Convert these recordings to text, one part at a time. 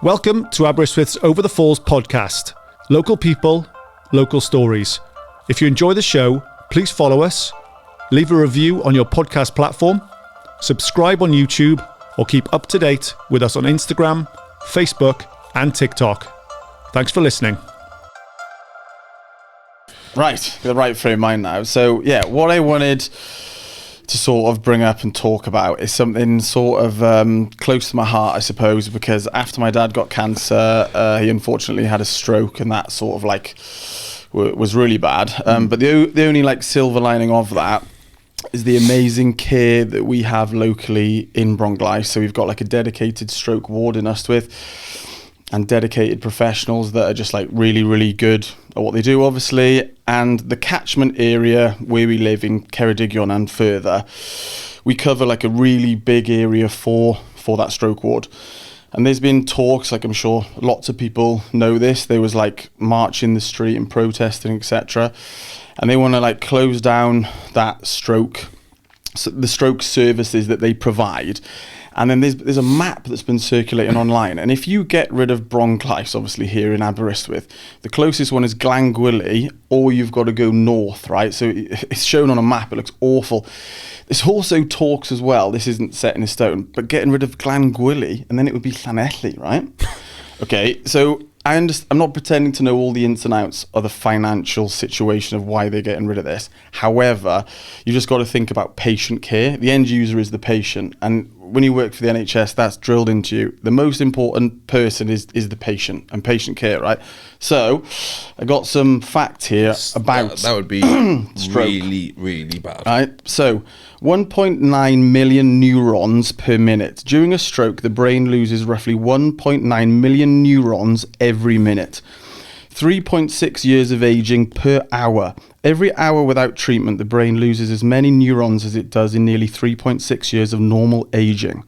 Welcome to Aberystwyth's Over the Falls podcast. Local people, local stories. If you enjoy the show, please follow us, leave a review on your podcast platform, subscribe on YouTube, or keep up to date with us on Instagram, Facebook, and TikTok. Thanks for listening. Right, the right frame of mind now. So yeah, what I wanted to sort of bring up and talk about is something sort of close to my heart, I suppose, because after my dad got cancer, he unfortunately had a stroke, and that sort of like was really bad. But the only like silver lining of that is the amazing care that we have locally in Bronglais. So we've got like a dedicated stroke ward in Ystwyth and dedicated professionals that are just like really, really good at what they do, obviously. And the catchment area where we live in Ceredigion and further, we cover like a really big area for that stroke ward. And there's been talks, like I'm sure lots of people know this, there was like march in the street and protesting, etc. And they want to like close down that the stroke services that they provide. And then there's a map that's been circulating online. And if you get rid of Bronglais, obviously here in Aberystwyth, the closest one is Glangwili, or you've got to go north, right? So it's shown on a map. It looks awful. There's also talks as well, this isn't set in stone, but getting rid of Glangwili, and then it would be Llanelli, right? Okay, so I'm not pretending to know all the ins and outs of the financial situation of why they're getting rid of this. However, you just got to think about patient care. The end user is the patient, and when you work for the NHS, that's drilled into you. The most important person is the patient and patient care, right? So I got some facts here about that would be stroke. Really, really bad. Right. So 1.9 million neurons per minute. During a stroke, the brain loses roughly 1.9 million neurons every minute. 3.6 years of aging per hour. Every hour without treatment, the brain loses as many neurons as it does in nearly 3.6 years of normal aging.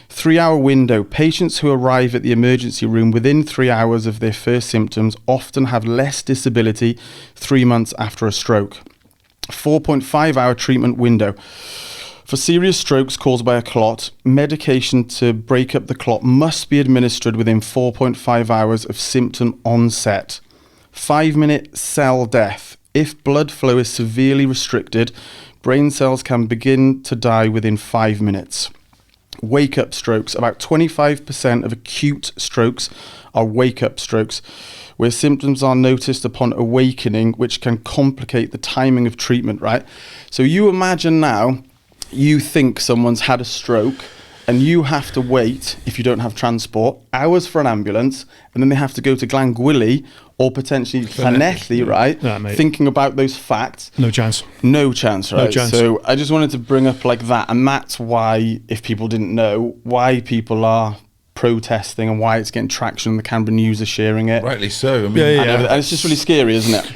3-hour window. Patients who arrive at the emergency room within 3 hours of their first symptoms often have less disability 3 months after a stroke. 4.5-hour treatment window. For serious strokes caused by a clot, medication to break up the clot must be administered within 4.5 hours of symptom onset. 5-minute cell death. If blood flow is severely restricted, brain cells can begin to die within 5 minutes. Wake-up strokes. About 25% of acute strokes are wake-up strokes, where symptoms are noticed upon awakening, which can complicate the timing of treatment, right? So you imagine now, you think someone's had a stroke, and you have to wait, if you don't have transport, hours for an ambulance, and then they have to go to Glangwili or potentially Llanelli, right? Yeah, mate. Thinking about those facts. No chance. No chance, right? No chance. So I just wanted to bring up like that, and that's why, if people didn't know, why people are protesting and why it's getting traction. The Canberra News are sharing it. Rightly so. I mean, And it's just really scary, isn't it?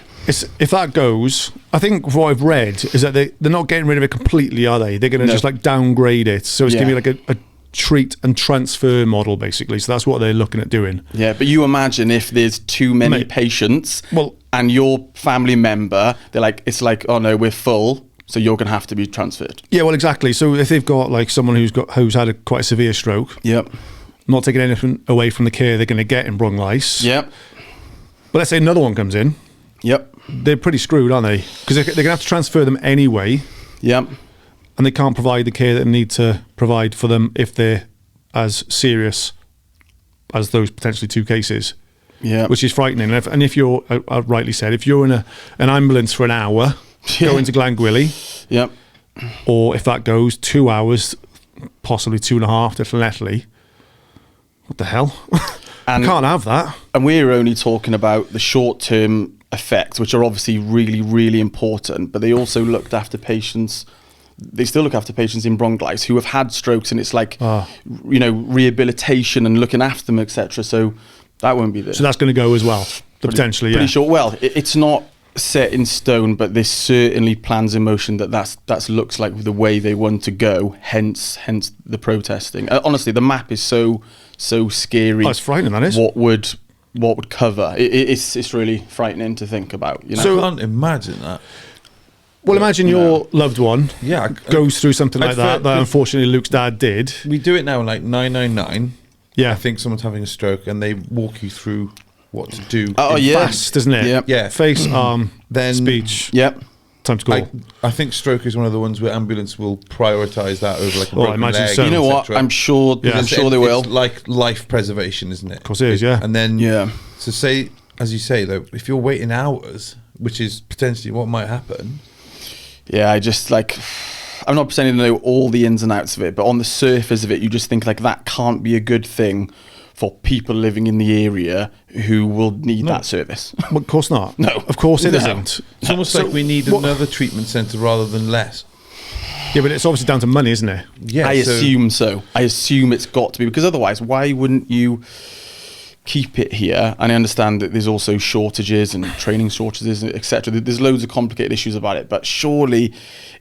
If that goes, I think what I've read is that they're not getting rid of it completely, are they? They're going to just like downgrade it. So it's going to be like a treat and transfer model, basically. So that's what they're looking at doing. Yeah, but you imagine if there's too many patients and your family member, it's like, oh no, we're full, so you're going to have to be transferred. Yeah, well, exactly. So if they've got like someone who's had quite a severe stroke, yep, not taking anything away from the care they're going to get in Bronglais. Yep. But let's say another one comes in. Yep. They're pretty screwed, aren't they? Because they're going to have to transfer them anyway. Yep. And they can't provide the care that they need to provide for them if they're as serious as those potentially 2 cases. Yeah. Which is frightening. And if you're, rightly said, if you're in an ambulance for an hour, going to Glangwili, yep, or if that goes 2 hours, possibly 2.5 to Llanelli, what the hell? And can't have that. And we're only talking about the short-term effects, which are obviously really, really important, but they also looked after patients. They still look after patients in Bronglais who have had strokes, and it's like, rehabilitation and looking after them, etc. So that won't be there. So that's going to go as well, potentially. Pretty sure. Well, it's not set in stone, but there's certainly plans in motion that looks like the way they want to go. Hence the protesting. Honestly, the map is so scary. Oh, it's frightening. That is what would cover. It's really frightening to think about. You know? So I can't imagine that. Well, imagine your loved one goes through something like that unfortunately Luke's dad did. We do it now like 999, Yeah. I think someone's having a stroke and they walk you through what to do. Oh, yeah. Fast, isn't it? Yep. Yeah. Face, arm, Then- speech. Yep. Time to call. I think stroke is one of the ones where ambulance will prioritise that over like a Oh, I broken imagine leg, so. You know what? etc. I'm sure. Yeah. I'm sure they will. It's like life preservation, isn't it? Of course it is, yeah. And then, Yeah. so say, as you say, though, if you're waiting hours, which is potentially what might happen. Yeah, I just like. I'm not pretending to know all the ins and outs of it, but on the surface of it, you just think like that can't be a good thing for people living in the area who will need that service. Well, of course not. No. Of course it No. isn't. It's almost like we need another treatment centre rather than less. Yeah, but it's obviously down to money, isn't it? Yeah, I assume so. I assume it's got to be, because otherwise, why wouldn't you keep it here? And I understand that there's also shortages and training shortages, etc. There's loads of complicated issues about it, but surely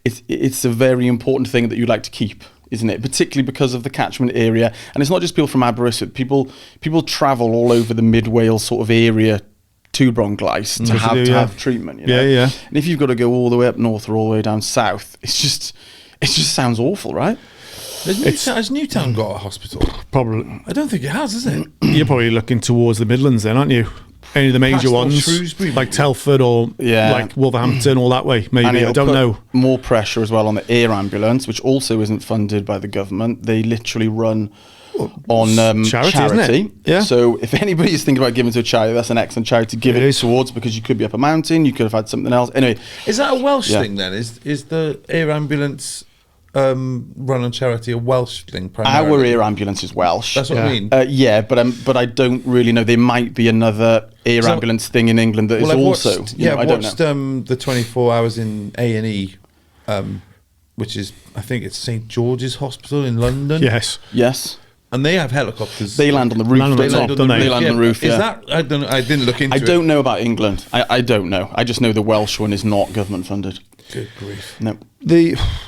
it's a very important thing that you'd like to keep, isn't it? Particularly because of the catchment area, and it's not just people from Aberystwyth. People travel all over the Mid Wales sort of area to Bronglais to have treatment. You know? Yeah. And if you've got to go all the way up north or all the way down south, it just sounds awful, right? Has Newtown got a hospital? Probably. I don't think it has, is it? You're probably looking towards the Midlands then, aren't you? Any of the major Past or ones, Shrewsbury, like maybe? Telford or Yeah. like Wolverhampton, all that way. Maybe, And I it'll don't put know. more pressure as well on the air ambulance, which also isn't funded by the government. They literally run on Charity, isn't it? Yeah. So if anybody is thinking about giving to a charity, that's an excellent charity to give It it is. towards, because you could be up a mountain, you could have had something else. Anyway, Is that a Welsh Yeah. thing then? Is the air ambulance run on charity a Welsh thing primarily? our air ambulance is Welsh. That's what Yeah. I mean. Yeah, but I don't really know. There might be another air So- ambulance thing in England that is I've also. watched, you know, I I've don't watched know. the 24 hours in A&E, which is, I think it's St George's Hospital in London. Yes. Yes, And they have helicopters. they land on the roof. Land on the don't top, they? don't they? They land on the roof. Is Yeah. that, I don't know, I didn't look into I it. don't know about England. I don't know. I just know the Welsh one is not government funded. Good grief. No.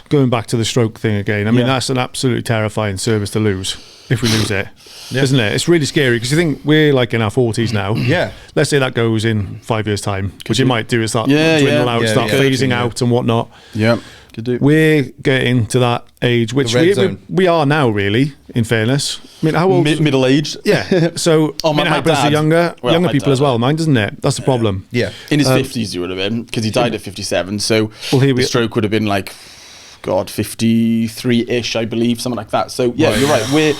Going back to the stroke thing again, I mean, Yeah. that's an absolutely terrifying service to lose if we lose it. Yeah. Isn't it? It's really scary because you think we're like in our 40s now. Yeah. Let's say that goes in 5 years' time, which it might do is start Yeah, dwindle yeah. out, Yeah, start yeah. phasing Yeah. out and whatnot. Yeah. Could do. We're getting to that age, which red we zone. are now, really, in fairness. I mean, how old? Middle aged. Yeah. So, Oh, I mean, it my happens to dad. younger Well, my people dad. as well, mine, doesn't it? That's the problem. Yeah. In his 50s, he would have been, because he died at 57. So Well, here we- the stroke would have been like, God, 53-ish, I believe, something like that. So yeah, you're right.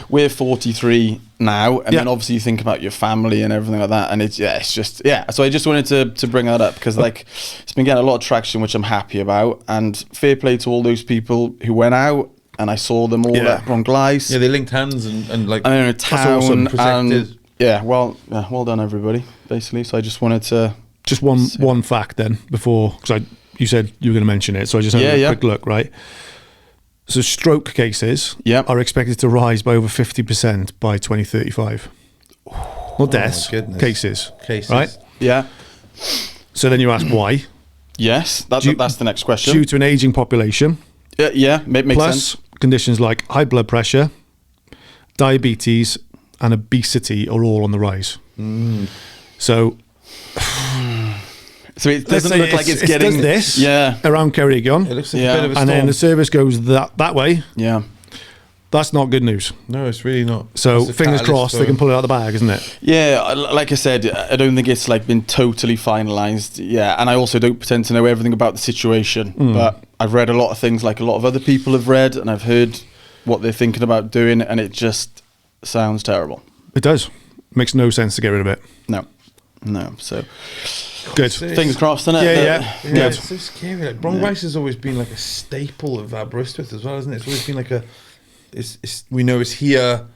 We're 43 now, and then Yeah. obviously you think about your family and everything like that, and it's just. So I just wanted to bring that up because like it's been getting a lot of traction, which I'm happy about, and fair play to all those people who went out, and I saw them all Yeah. at Bronglais. Yeah, they linked hands and like, I'm in a town, awesome. Protected. and well done everybody, basically. So I just wanted to. Just one fact then before, because you said you were going to mention it, so I just had a quick look, right? So stroke cases Yep. are expected to rise by over 50% by 2035. Not deaths, goodness. cases, Cases. right? Yeah. So then you ask why? Yes, that's the next question. Due to an aging population, Makes plus sense. conditions like high blood pressure, diabetes, and obesity are all on the rise. So So it doesn't look like it's it getting does this Yeah, around Ceredigion, it looks like Yeah. a bit of a and storm. then the service goes that way. yeah. That's not good news. No, it's really not. So It's a fingers catalyst crossed for- they can pull it out of the bag, isn't it? Yeah, like I said, I don't think it's like been totally finalised. Yeah, and I also don't pretend to know everything about the situation, but I've read a lot of things like a lot of other people have read, and I've heard what they're thinking about doing, and it just sounds terrible. It does. Makes no sense to get rid of it. No. So Good. fingers crossed, innit? Yeah. Yeah, Good. it's so scary. Like Bronglais has always been like a staple of Aberystwyth as well, isn't it? It's always been like a. It's we know it's here.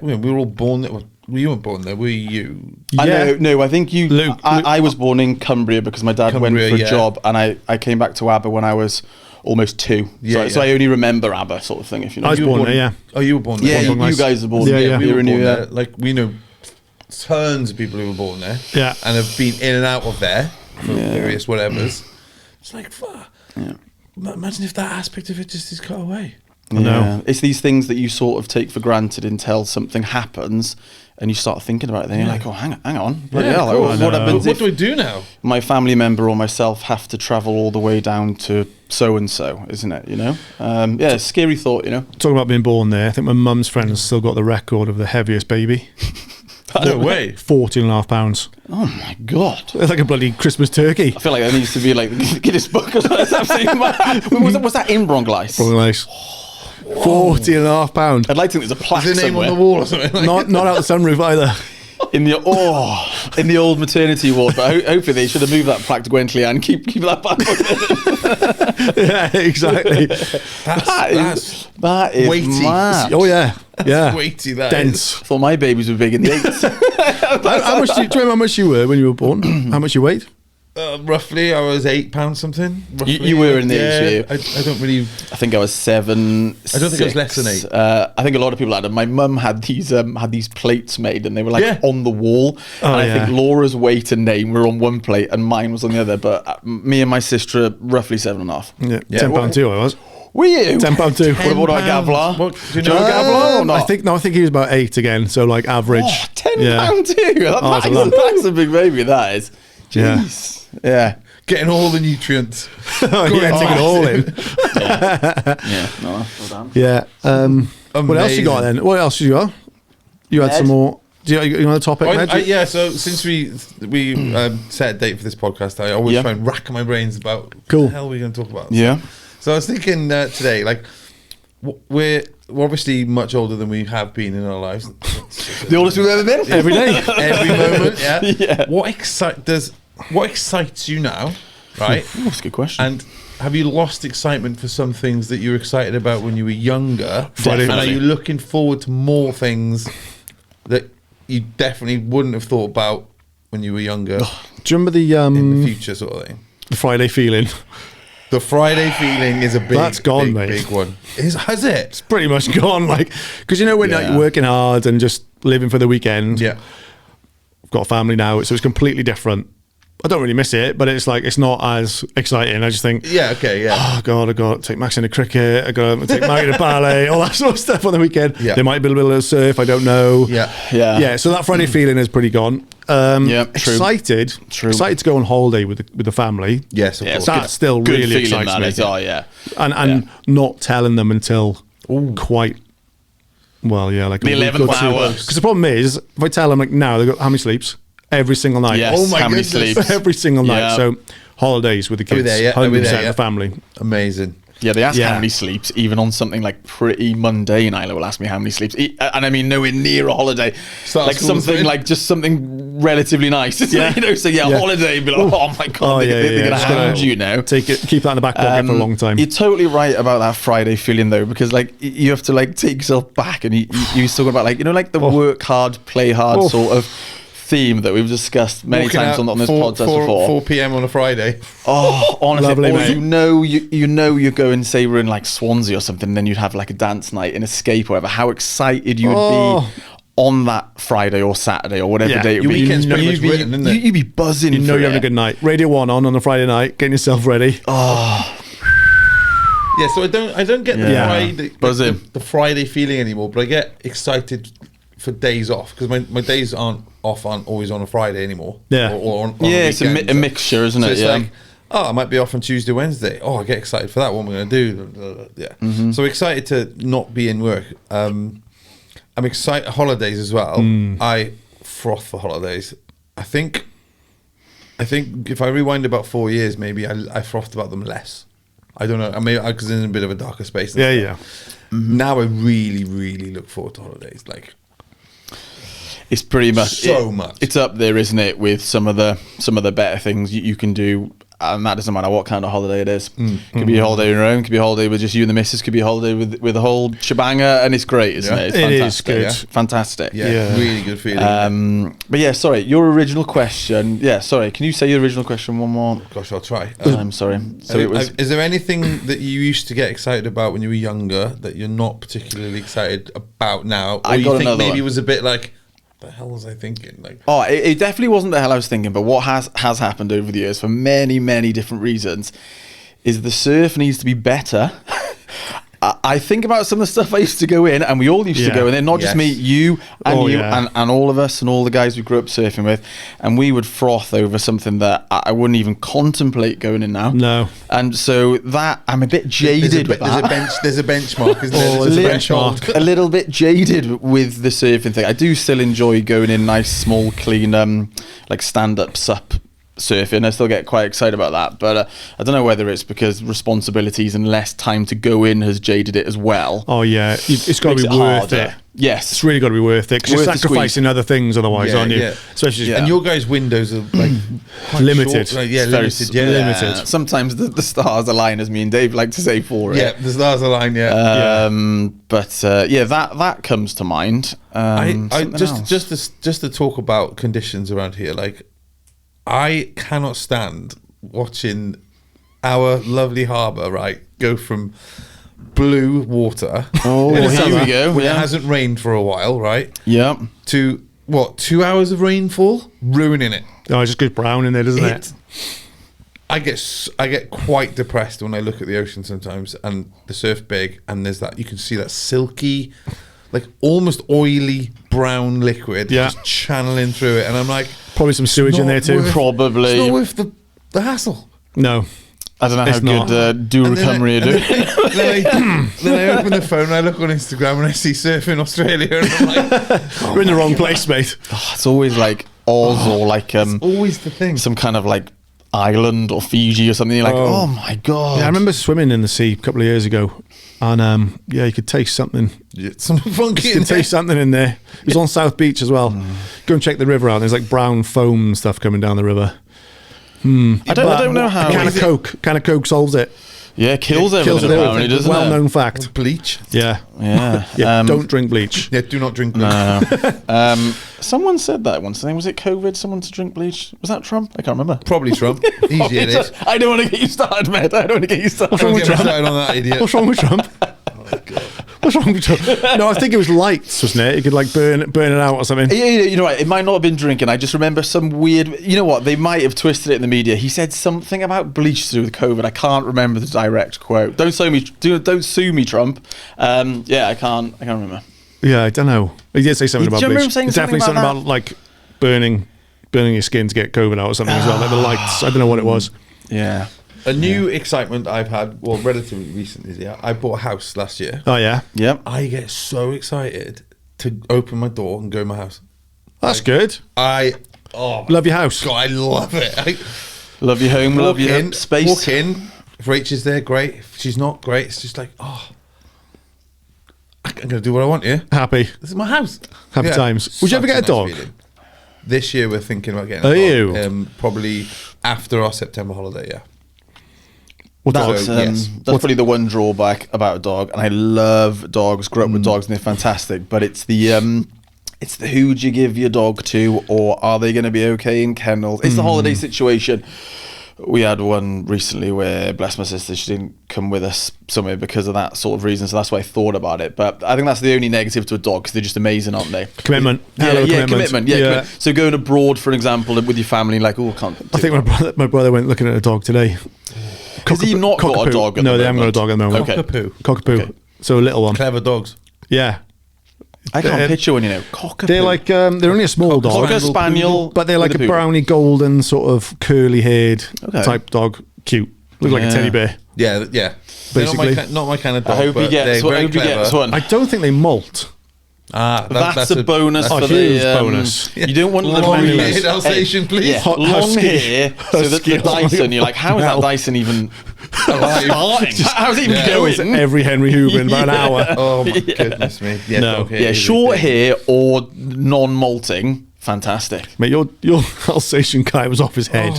We were all born there. Well, you weren't born there, were you? I Yeah. know, no, I think you. Luke- I was born in Cumbria because my dad Cumbria, went for a yeah. job, and I came back to Aber when I was almost 2. Yeah, So yeah. I only remember Aber, sort of thing. If you know. I was You were born there, yeah. Oh, you were born there. Yeah, born you Bronglais. guys are born. Yeah, yeah. We were You're born new, there. Like we know tons of people who were born there. Yeah. And have been in and out of there for various whatevers. It's like, fuck. Yeah. Imagine if that aspect of it just is cut away. I know. It's these things that you sort of take for granted until something happens and you start thinking about it. Then you're like, oh, hang on. Bloody hell, cool. what happens What if do we do now? my family member or myself have to travel all the way down to so-and-so, isn't it, you know? Yeah, it's a scary thought, you know? Talking about being born there, I think my mum's friend's still got the record of the heaviest baby. No way. 14.5 pounds. Oh, my God. It's like a bloody Christmas turkey. I feel like that needs to be like the Guinness Book or something. That's absolutely mad. Was that in Bronglais? Bronglais. 14.5 pound. I'd like to think there's a plaque Is the name somewhere. on the wall or something? Like Not out the sunroof either. In the old maternity ward, but hopefully they should have moved that plaque to Gwentley and keep that back. Yeah, exactly. That is weighty. mad. Oh yeah, yeah. weighty, that Dense. I thought my babies were big in the 80s. How much do you remember how much you were when you were born? How much you weighed? Roughly, I was £8 something. Roughly. You were in the age, were you? I don't really. I think I was 7. I don't think I was less than 8. I think a lot of people had them. My mum had these plates made, and they were like Yeah. on the wall. Oh, and I yeah. think Laura's weight and name were on one plate, and mine was on the other. But me and my sister are roughly 7.5. Yeah, Yeah. £10 too. I was Were you? £10 too. What about Gavlar? What, do you Do you know know Gavlar or not? I think he was about 8 again. So like average. Oh, £10 Yeah. too. that's a lot. That's a big baby. That is. Yeah. Jeez. Yeah. Getting all the nutrients. Yeah, take it all in. Yeah. No, well done. Yeah. What else you got then? What else you got? You had Ed? some more. Do you another topic? Ned? Yeah, so since we set a date for this podcast, I always Yeah. try and rack my brains about Cool. what the hell are we going to talk about. Yeah. So I was thinking today, like, we're obviously much older than we have been in our lives. The oldest we've ever been. Every day. Every moment, yeah. Yeah. What excites you now, right? Ooh, that's a good question. And have you lost excitement for some things that you were excited about when you were younger? Definitely. And are you looking forward to more things that you definitely wouldn't have thought about when you were younger Do you remember the in the future, sort of thing? the Friday feeling? The Friday feeling is a big, That's gone, mate. big one. Has it? Pretty much gone. Like, because you know when like, Yeah. you're working hard and just living for the weekend. Yeah. I've got a family now, so it's completely different. I don't really miss it, but it's like it's not as exciting. I just think, Yeah, okay, yeah. oh god, I got to take Max into cricket. I got to take Maggie to ballet, all that sort of stuff on the weekend. Yeah. There might be a little bit of surf. I don't know. Yeah. Yeah. Yeah. So that Friday feeling is pretty gone. Yeah, true. Excited. True. Excited to go on holiday with the family. Yes, of Yeah, course. That still Good really feeling, excites that me. is. Oh, yeah. And not telling them until quite. Well, yeah, like The 11th hour. Because the problem is, if I tell them like now, they've got how many sleeps every single night. Yes. Oh my How many goodness. sleeps? Every single night. Yeah. So holidays with the kids, there, yeah? Are 100% we there, yeah? the family. Amazing. Yeah, they ask Yeah. how many sleeps, even on something like pretty mundane. Isla will ask me how many sleeps, and I mean nowhere near a holiday. Start like school something soon. like just something relatively nice. Yeah. You know, so yeah, Yeah. holiday. Be like, oh my god, they're gonna Just hound gotta you now. Take it, keep that in the back pocket for a long time. You're totally right about that Friday feeling though, because like you have to like take yourself back, and you're talking about like like the work hard, play hard sort of theme that we've discussed many Walking times out on this 4 podcast before. 4 p.m. on a Friday. Oh, honestly, Lovely, or mate. you know you're going, say we're in like Swansea or something, and then you'd have like a dance night in Escape or whatever. How excited you would be on that Friday or Saturday or whatever Yeah. day it Your would be. weekend's pretty much You'd be- written, isn't it? You'd be buzzing. You know for you're having a it. good night. Radio 1 on a Friday night, getting yourself ready. Yeah, so I don't get the Yeah. Friday Buzzing. the Friday feeling anymore, but I get excited for days off because my days aren't always on a Friday anymore. Yeah. or on Yeah, a it's a weekend. mixture, isn't So it? it's Yeah. like, oh, I might be off on Tuesday, Wednesday. Oh, I get excited for that. What am I going to do? Yeah. Mm-hmm. So excited to not be in work. I'm excited holidays as well. I froth for holidays. I think if I rewind about 4 years, maybe I frothed about them less. I don't know. I mean, because in a bit of a darker space. and Yeah, stuff. yeah. Now I really, really look forward to holidays. Like It's pretty much So much. It's up there, isn't it, with some of the better things you can do, and that doesn't matter what kind of holiday it is. Could be a holiday on your own, could be a holiday with just you and the missus, could be a holiday with the whole shebanger, and it's great, isn't Yeah. it? It's It is fantastic. good. Yeah. Fantastic. yeah, really good feeling. But yeah, sorry, your original question. Yeah, sorry. Can you say your original question one more Gosh, I'll try. time? Sorry. So it was. Is there anything that you used to get excited about when you were younger that you're not particularly excited about now? Or I you got think another maybe one. it was a bit like, the hell was I thinking? Like, Oh, it definitely wasn't the hell I was thinking, but what has happened over the years for many, many different reasons is the surf needs to be better. I think about some of the stuff I used to go in, and we all used to go in there, not just me, you and and all of us and all the guys we grew up surfing with, and we would froth over something that I wouldn't even contemplate going in now. No. And so that, I'm a bit jaded with that. There's a benchmark, isn't there? There's a benchmark. A little bit jaded with the surfing thing. I do still enjoy going in nice, small, clean, like stand-up sup surfing. I still get quite excited about that, but I don't know whether it's because responsibilities and less time to go in has jaded it as well. Oh yeah, it's got to be worth it. Yes, it's really got to be worth it, because you're sacrificing other things otherwise, aren't you? Especially, and your guys' windows are like limited. Short, limited. Limited. Sometimes the stars align, as me and Dave like to say for it. Yeah, the stars align. But that comes to mind. I just to talk about conditions around here, like, I cannot stand watching our lovely harbour, right, go from blue water. Oh, here we go. When it hasn't rained for a while, right? Yeah. To, 2 hours of rainfall? Ruining it. Oh, it just goes brown in there, doesn't it? I get quite depressed when I look at the ocean sometimes, and the surf big, and there's that, you can see that silky, like almost oily brown liquid just channeling through it, and I'm like, probably some sewage in there too. Probably. It's not worth the hassle. No. I don't know how good do recovery are doing. Then I open the phone and I look on Instagram and I see Surfing Australia, and I'm like, we're in the wrong place, mate. It's always like Oz or like it's always the thing. Some kind of like island or Fiji or something. You're like, oh my god. Yeah, I remember swimming in the sea a couple of years ago, and you could taste something. Some funky. You can taste something in there. It was on South Beach as well. Go and check the river out. There's like brown foam stuff coming down the river. I don't know how. A can of Coke solves it. Yeah, kills everything. Apparently, doesn't it? Well-known fact. Bleach. Yeah. Yeah. Don't drink bleach. Yeah, do not drink bleach. No. Someone said that once. I think, was it COVID? Someone to drink bleach? Was that Trump? I can't remember. Probably Trump. Easy it is. I don't want to get you started, mate. I don't want to get you started. What's wrong with Trump? On that idiot. What's wrong with Trump? Oh, God. What's wrong with Trump? No, I think it was lights, wasn't it? You could like burn it out or something. Yeah, you know what? It might not have been drinking. I just remember some weird. You know what? They might have twisted it in the media. He said something about bleach to do with COVID. I can't remember the direct quote. Don't sue me. Don't sue me, Trump. I can't remember. Yeah, I don't know. He did say something about bleach. Saying it's definitely something about like burning your skin to get COVID out or something as well. Like the lights. I don't know what it was. Yeah. A new excitement I've had, relatively recently, I bought a house last year. Oh, yeah? Yep. I get so excited to open my door and go in my house. That's good. Love your house. God, I love it. Love your home, love your space. Walk in. If Rach is there, great. If she's not, great. It's just like, I'm going to do what I want here. Happy. This is my house. Happy times. Would you ever get a dog? This year we're thinking about getting a dog. You? Probably after our September holiday, yeah. That's probably the one drawback about a dog, and I love dogs. Grew up with dogs, and they're fantastic. But it's the who do you give your dog to, or are they going to be okay in kennels? It's the holiday situation. We had one recently where, bless my sister, she didn't come with us somewhere because of that sort of reason. So that's why I thought about it. But I think that's the only negative to a dog, because they're just amazing, aren't they? Commitment. Commitment. So going abroad, for example, with your family, like, can't. I think my brother went looking at a dog today. Has he not got a dog? No, they haven't got a dog at the moment. Cockapoo. Okay. So a little one. Clever dogs. Yeah. I can't picture one, cockapoo. They're like they're only a small dog, like a spaniel, but they're like a browny golden sort of curly haired type dog. Cute, look like a teddy bear. Yeah. Basically, not my kind of dog. I hope he gets one. I don't think they molt. That's a bonus for the bonus. You don't want long-haired Alsatian, please. Long hair, so that the Dyson. You're like, how is that Dyson even starting? How's it even going? Every Henry Hoover in about an hour. Oh my goodness me! Short hair or non-molting. Fantastic, mate. Your Alsatian Kai was off his head.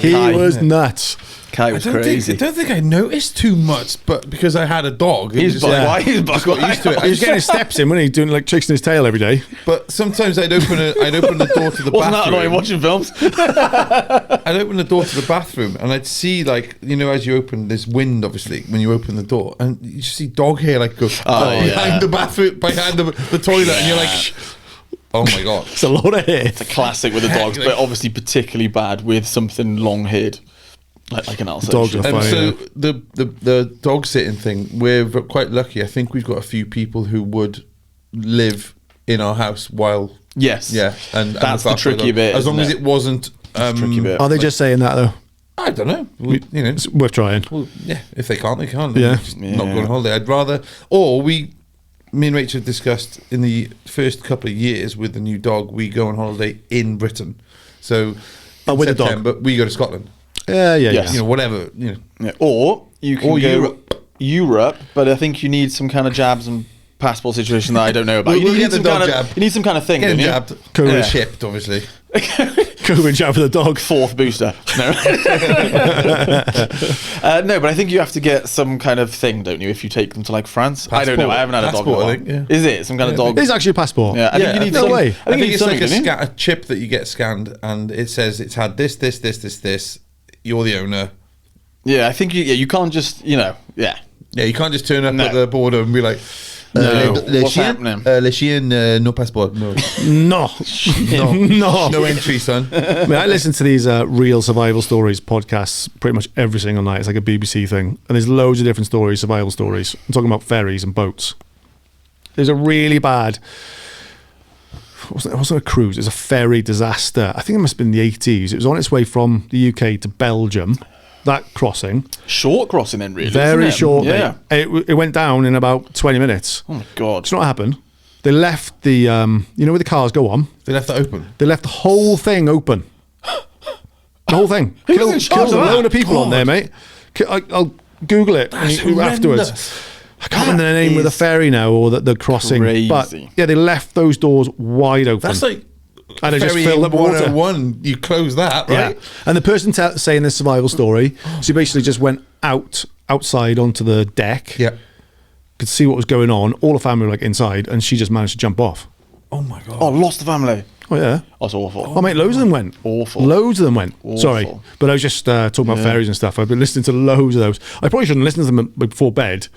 He was nuts. Kai was crazy. I don't think I noticed too much, but because I had a dog, he's got used to it. He was getting his steps in, wasn't he? Doing like chasing his tail every day. But sometimes I'd open the door to the bathroom. Wasn't that annoying watching films? I'd open the door to the bathroom and I'd see, like, as you open this wind, obviously, when you open the door, and you see dog hair like go behind the bathroom, behind the toilet, and you're like, oh my god, it's a lot of hair. It's a classic with the dogs, but obviously particularly bad with something long haired. Like an Alsatian. Dogs are funny. So Yeah. the dog sitting thing, we're quite lucky. I think we've got a few people who would live in our house while. Yes. Yeah, and that's look the after tricky them. bit. As long as isn't it wasn't. tricky bit. Are they just saying that though? I don't know. You know, It's worth trying. well, yeah. If they can't, they can't. Yeah. Just not go on holiday. I'd rather. Or me and Rachel discussed in the first couple of years with the new dog, we go on holiday in Britain. So in with the dog. September, we go to Scotland. Yeah. Yes. You know, whatever. You know. Yeah. Or you can Or go Europe, but I think you need some kind of jabs and passport situation that I don't know about. We'll you get the some dog kind jab. of, you need some kind of thing. Get him don't you? jabbed. Cool. Shipped, obviously. COVID jab for the dog. Fourth booster. No. No, but I think you have to get some kind of thing, don't you, if you take them to like France? I don't know. I haven't had a dog Passport, before. I think, yeah. Is it some kind of dog? It's actually a passport. Yeah, I think you need no some, way. I I think, think it's like a a chip that you get scanned, and it says it's had this. You're the owner. Yeah, I think you can't just, yeah. Yeah, you can't just turn up No. at the border and be like, No, what's chien, happening? Le chien, no passport. No, No. No. no entry, son. I mean, I listen to these real survival stories podcasts pretty much every single night. It's like a BBC thing. And there's loads of different stories, survival stories. I'm talking about ferries and boats. There's a really bad... It wasn't a cruise. It was a ferry disaster. I think it must have been the 80s. It was on its way from the UK to Belgium. That crossing. Short crossing then, really. Very isn't it? short. Yeah. It went down in about 20 minutes. Oh, my God. Do you know what happened? They left the... you know where the cars go on? They left that open. They left the whole thing open. The whole thing. Who was in charge Killed of a that? load of people on there, mate. I'll Google it That's afterwards. horrendous. I can't remember the name of the ferry now or the crossing. crazy. But yeah, they left those doors wide open. That's like and they just ferry filled up with water. 101. You close that, right? Yeah. And the person saying this survival story, she basically just went outside onto the deck. Yeah. Could see what was going on. All the family were like inside, and she just managed to jump off. Oh my god. Oh, lost the family. Oh yeah. That's awful. Oh mate, loads of them went. Awful. Loads of them went. Awful. Sorry, but I was just talking about ferries and stuff. I've been listening to loads of those. I probably shouldn't listen to them before bed.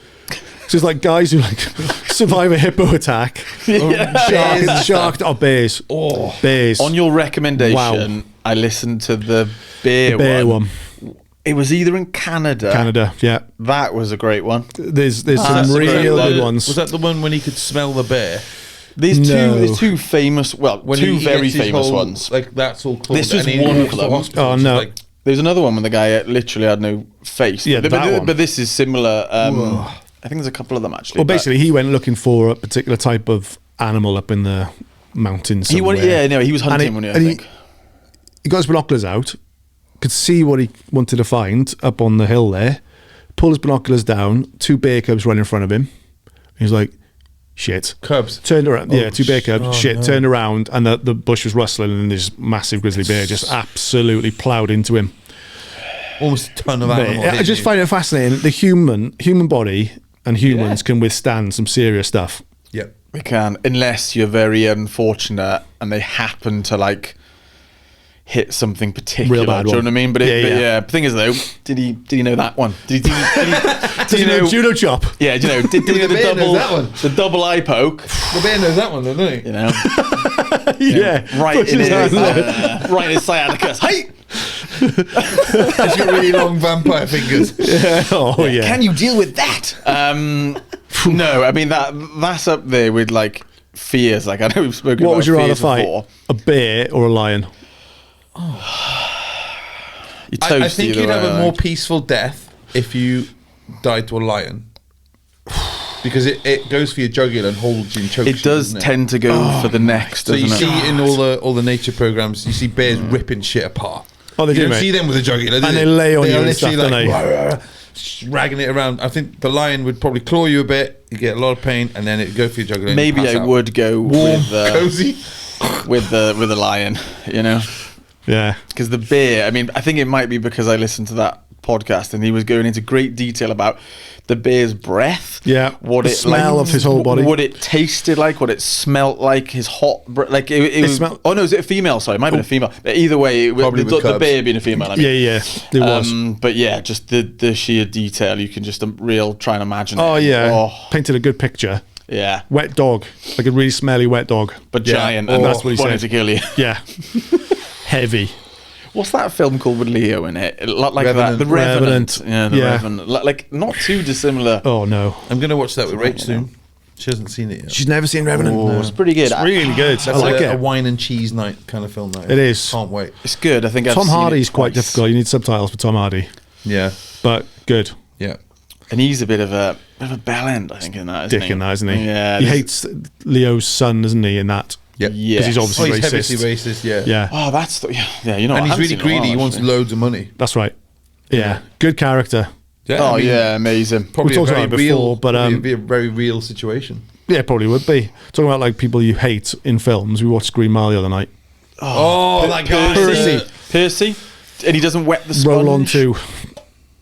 So it's like guys who like survive a hippo attack. Bears. Oh. Bears. On your recommendation, Wow. I listened to the bear, bear one. It was either in Canada. Canada, yeah. That was a great one. There's that's some a great real one. good ones. Was that the one when he could smell the bear? No. There's two famous, When two he very gets his famous whole, ones. Like that's all closed. This was and he one walks of to them. hospital, Oh, and she's no. like, There's another one when the guy literally had no face. Yeah, but, that one. but this is similar. I think there's a couple of them actually. Well, but basically, he went looking for a particular type of animal up in the mountains. he went. somewhere. Yeah, no, he was hunting And one. I and think. He got his binoculars out, could see what he wanted to find up on the hill there, pulled his binoculars down, two bear cubs right in front of him. He was like, shit. Cubs? Turned around, yeah, Oh, two bear cubs, oh, shit, no. turned around, and the bush was rustling, and this massive grizzly bear just absolutely ploughed into him. almost a ton of animals. I just find it fascinating. The human body and humans can withstand some serious stuff. Yeah. They can, unless you're very unfortunate and they happen to like hit something particular. Real bad do you know one. what I mean? But Yeah. The thing is though, did he know that one? Did Did you know judo chop? Yeah, do you know? Did he know The bear knows that one. the double eye poke? The bear knows that one, doesn't he? You know, Yeah, right Puts in his his hand right in his sciaticus. Hey, He's got really long vampire fingers. Yeah. Oh yeah. can you deal with that? No, I mean that's up there with like fears. Like I know we've spoken. What about would you rather fears fight? before. A bear or a lion? You're I toast think either you'd have way, a I more think. peaceful death if you died to a lion. Because it goes for your jugular and holds you and chokes you. It does doesn't it? tend to go for the next, So you doesn't it? see in all the nature programs, you see bears ripping shit apart. Oh, they you do, don't mate. see them with a jugular, do And you? they lay on They you are and stuff, literally don't like ragging it around. I think the lion would probably claw you a bit. You get a lot of pain, and then it'd go for your jugular. and you Maybe pass I out. would go Warm, with cozy. with the lion, you know, Yeah. because the bear. I mean, I think it might be because I listened to that podcast and he was going into great detail about the bear's breath. Yeah, what the it smell of his whole body. what it tasted like, what it smelt like, his hot like it was. smelled- Oh no, is it a female? Sorry, it might have been a female. But either way, Probably the with cubs. bear being a female. I mean. Yeah, it was. But yeah, just the sheer detail. You can just try and imagine. Oh it. yeah, Oh, painted a good picture. yeah. Wet dog, like a really smelly wet dog. But Yeah. giant, Oh, and that's what he wanted said. to kill you. Yeah, heavy. What's that film called with Leo in it? Like Revenant. that, The Revenant. Revenant. Yeah, The Yeah. Revenant. Like not too dissimilar. Oh no, I'm going to watch that with Rach you know. soon. She hasn't seen it yet. she's never seen Revenant. Oh, it's pretty good. It's really good. I That's like a it. wine and cheese night kind of film. That It is. Can't wait. It's good. I think I've Tom seen Hardy's it quite twice. difficult. You need subtitles for Tom Hardy, Yeah. but good. Yeah. And he's a bit of a bell end, I think, in that. Isn't Dick he? in that, isn't he? Yeah. He there's- hates Leo's son, isn't he? In that, Yeah. Yeah. because he's obviously He's racist. heavily racist. Yeah. Yeah, Oh, that's yeah. You know, And I he's haven't really seen it in a while, greedy. He wants actually. loads of money. that's right. Yeah, good character. Yeah. Oh I mean, yeah, amazing. Probably We talked a very about it before, real, but, it'd be a very real situation. Yeah, probably would be. Talking about like people you hate in films. We watched Green Mile the other night. Oh, that guy. Percy, and he doesn't wet the sponge. Roll on to.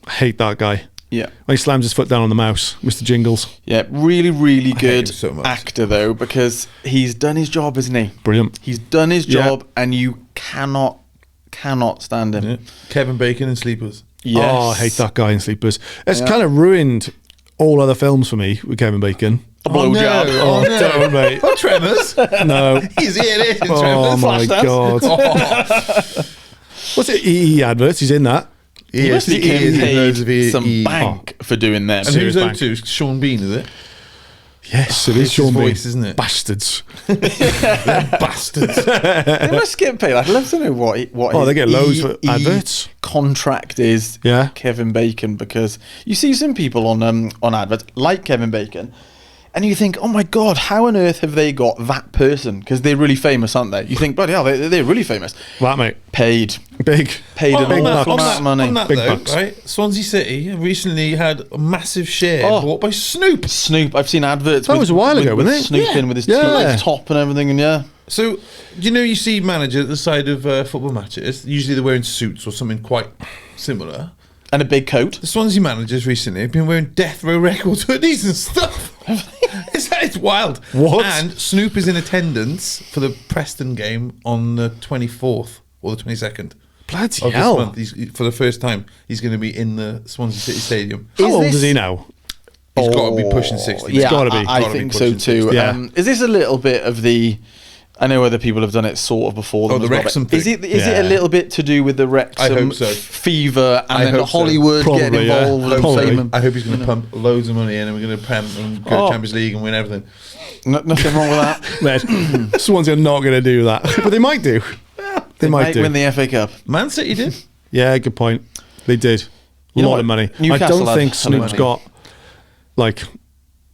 Hate that guy. Yeah, When he slams his foot down on the mouse, Mr. Jingles. yeah. Really, really hate good him so much. actor though, because he's done his job, isn't he? Brilliant. He's done his Yeah. job, and you cannot stand him. Yeah. Kevin Bacon and Sleepers. Yes. Oh, I hate that guy in Sleepers. It's Yeah. kind of ruined all other films for me with Kevin Bacon. A blowjob. Oh, no. Don't, mate. Oh, Tremors. No. He's in it. In Oh Tremors. my Flashdance. god. What's it? EE adverts. He's in that. He must be he is in getting those of paid E- some E- bank for doing them. And who's Serious those two? Sean Bean, is it? Yes, it It's is his Sean Bean. voice, isn't it? Bastards. Bastards. They must get paid. I'd love to know what. Oh, his they get loads for EE adverts. Contract is. Yeah. Kevin Bacon, because you see some people on adverts like Kevin Bacon, and you think, oh my god, how on earth have they got that person? Because they're really famous, aren't they? You think, bloody hell, they're really famous. That, mate. Paid Big. an big awful bucks. amount of money. On that Big though, bucks. right? Swansea City recently had a massive share Oh. bought by Snoop. Snoop, I've seen adverts. That was a while ago, with wasn't it? Snoop Yeah. in with his Yeah. top and everything, and yeah. So, you see managers at the side of football matches. Usually they're wearing suits or something quite similar. And a big coat. The Swansea managers recently have been wearing Death Row Records hoodies and stuff. It's wild. What? And Snoop is in attendance for the Preston game on the 24th or the 22nd Bloody of hell. this month. He's, for the first time, he's going to be in the Swansea City Stadium. How Is old this- is he now? He's got to be pushing 60. Yeah, gotta be. I Gotta be think so pushing too. 60. Yeah. Is this a little bit of the? I know other people have done it sort of before. them Oh, the as well, Wrexham but Is thing. it? Is it Yeah. a little bit to do with the Wrexham I hope so. fever and I then hope so. Hollywood Probably, getting yeah. involved and Probably. fame? I hope he's going to pump loads of money in and we're going to prem and go Oh. to Champions League and win everything. Nothing wrong with that. Mate, Swansea are not going to do that. But they might do. They might do. win the FA Cup. Man City did. Yeah, good point. They did. A You know lot what? of money. I Newcastle don't had think a ton of Snoop's money. got, like,